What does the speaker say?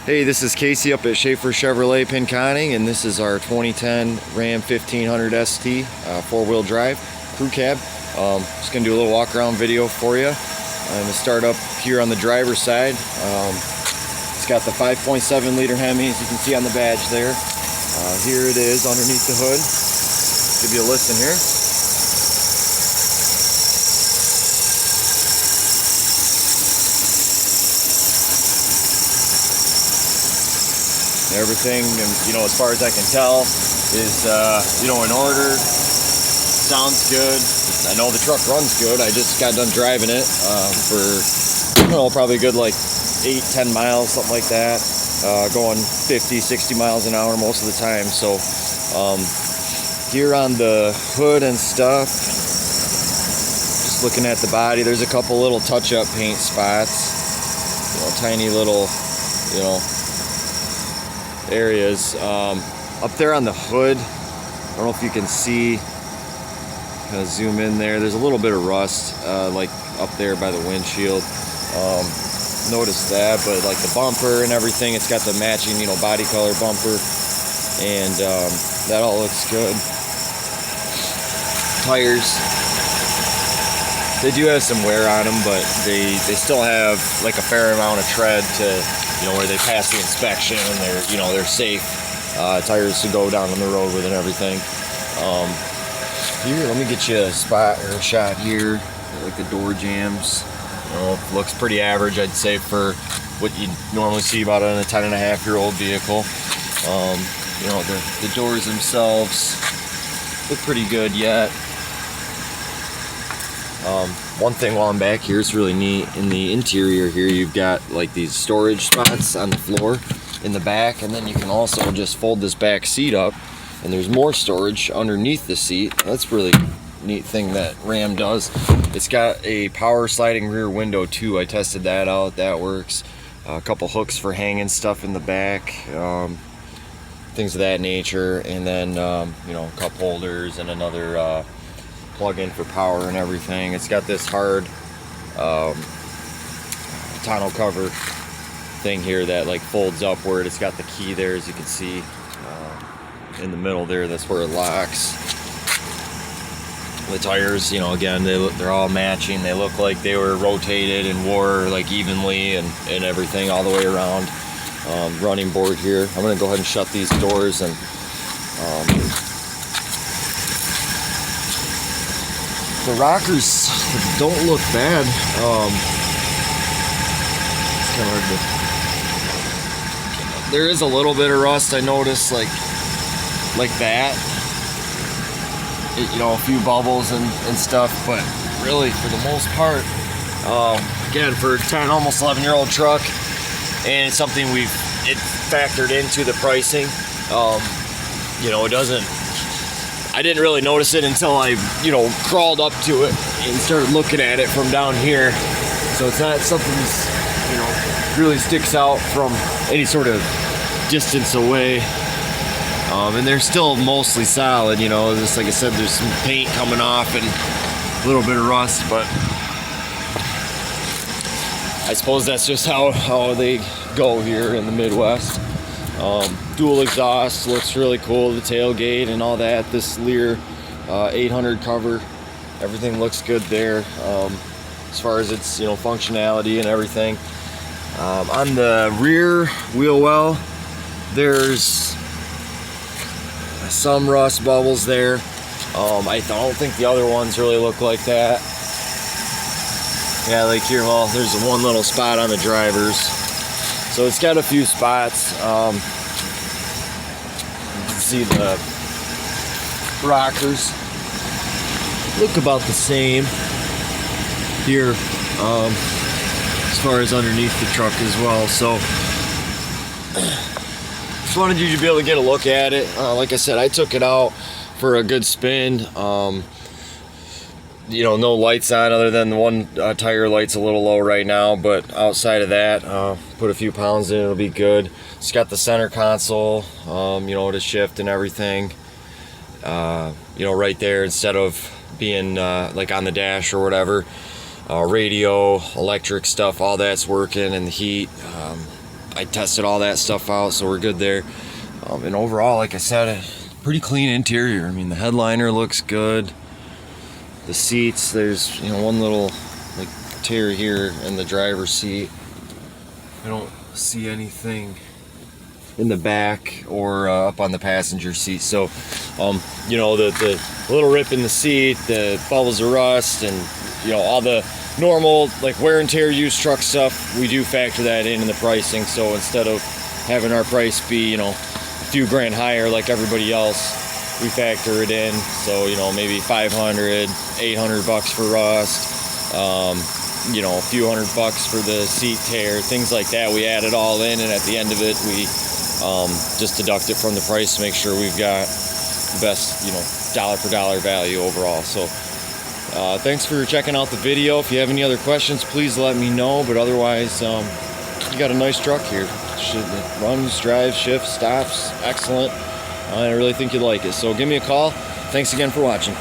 Hey, this is Casey up at Schafer Chevrolet Pinconning, and this is our 2010 Ram 1500 ST four-wheel drive crew cab. Just gonna do a little walk around video for you. I'm gonna start up here on the driver's side. It's got the 5.7 liter Hemi, as you can see on the badge there. Here it is underneath the hood. Give you a listen here. Everything, as far as I can tell, is in order. Sounds good. I know the truck runs good. I just got done driving it for probably a good like 8-10 miles, something like that, going 50-60 miles an hour most of the time. So here on the hood and stuff, just looking at the body, there's a couple little touch-up paint spots, tiny little areas. Up there on the hood, I don't know if you can see, kind of zoom in there, there's a little bit of rust like up there by the windshield. Notice that, but like the bumper and everything, it's got the matching body color bumper, and that all looks good. Tires, they do have some wear on them, but they still have like a fair amount of tread to where they pass the inspection, and they're safe tires to go down on the road with and everything. Here, let me get you a spot or a shot here, like the door jams. Looks pretty average, I'd say, for what you normally see about on a 10.5-year-old vehicle. The doors themselves look pretty good yet. One thing while I'm back here, it's really neat. In the interior here, you've got like these storage spots on the floor in the back, and then you can also just fold this back seat up, and there's more storage underneath the seat. That's really neat thing that Ram does. It's got a power sliding rear window too. I tested that out. That works. A couple hooks for hanging stuff in the back, things of that nature, and then cup holders and another plug-in for power and everything. It's got this hard tonneau cover thing here that like folds upward. It's got the key there, as you can see in the middle there. That's where it locks. The tires, again, they're all matching. They look like they were rotated and wore like evenly and everything all the way around. Running board here. I'm gonna go ahead and shut these doors, and the rockers don't look bad. It's kind of hard to... There is a little bit of rust I noticed, like that. A few bubbles and stuff, but really, for the most part, again, for a 10, almost 11-year-old truck, and it's something it factored into the pricing. It doesn't. I didn't really notice it until I, crawled up to it and started looking at it from down here. So it's not something that's, really sticks out from any sort of distance away. And they're still mostly solid, just like I said, there's some paint coming off and a little bit of rust, but I suppose that's just how they go here in the Midwest. Dual exhaust looks really cool, the tailgate and all that. This Lear 800 cover, everything looks good there as far as its functionality and everything. On the rear wheel well, there's some rust bubbles there. I don't think the other ones really look like that. Yeah, like here, well, there's one little spot on the driver's. So it's got a few spots. You can see the rockers look about the same here as far as underneath the truck as well. So just wanted you to be able to get a look at it. Like I said, I took it out for a good spin. No lights on other than the one tire light's a little low right now, but outside of that, put a few pounds in, it'll be good. It's got the center console, to shift and everything, right there instead of being like on the dash or whatever. Radio, electric stuff, all that's working, and the heat. I tested all that stuff out, so we're good there. And overall, like I said, pretty clean interior. I mean, the headliner looks good. The seats, there's, you know, one little like tear here in the driver's seat. I don't see anything in the back or up on the passenger seat. So, you know, the little rip in the seat, the bubbles of rust, and, you know, all the normal like wear and tear used truck stuff, we do factor that in the pricing. So instead of having our price be, you know, a few grand higher like everybody else, we factor it in. So, you know, maybe 500, 800 bucks for rust, you know, a few $100 for the seat tear, things like that. We add it all in, and at the end of it, we just deduct it from the price to make sure we've got the best, you know, dollar for dollar value overall. So thanks for checking out the video. If you have any other questions, please let me know. But otherwise, you got a nice truck here. It runs, drives, shifts, stops, excellent. I really think you'd like it. So give me a call. Thanks again for watching.